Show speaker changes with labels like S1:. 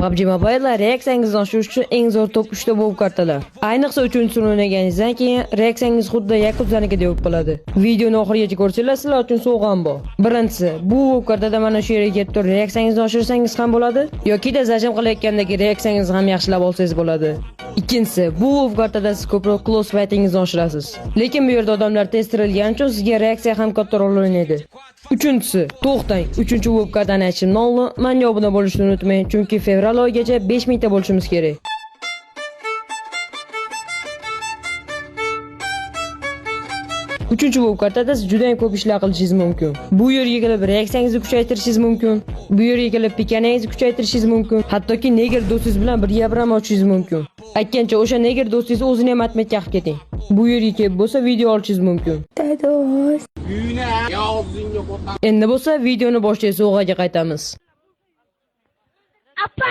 S1: PUBG Mobile reaksiyangizni oshirish uchun eng zo'r top 3 ta WoW kartalar. Ayniqsa 3-sini o'ynaganingizdan keyin reaksiyangiz xuddi Yakuzaniki deb bo'ladi. Videoni oxirigacha ko'rsanglar sizlar uchun sovg'am bor. Birinchisi, bu WoW kartada mana shu yerga kelib turib reaksiyangizni oshirsangiz ham bo'ladi, yoki-da zajim qilayotgandagi reaksiyangizni ham yaxshilab olsangiz bo'ladi. Ikkinchisi, bu WoW kartada siz ko'proq close fightingizni oshirasiz. Lekin bu yerda odamlar tez tirilgani uchun sizga reaksiya ham katta rol o'ynaydi. Uchinchisi, to'xtang. 3-WoW kartani aytishimdan oldin menga obuna bo'lishni unutmang, chunki fevral oyigacha 5000 ta bo'lishimiz kerak. Uchinchi WoW kartada siz juda ham ko'p ishlar qilishingiz mumkin. Bu yerga kelib reaksiyangizni kuchaytirishingiz mumkin. Bu yerga kelib pikaningizni kuchaytirishingiz mumkin. Hattoki neger do'stingiz bilan birga ham ochishingiz mumkin. Aytgancha o'sha neger do'stingiz o'zini ham atmetga qilib keting. Bu yerga kelib bo'lsa video olishingiz mumkin. Endi bo'lsa videoni boshlaymiz, sovg'aga qaytamiz.
S2: Apa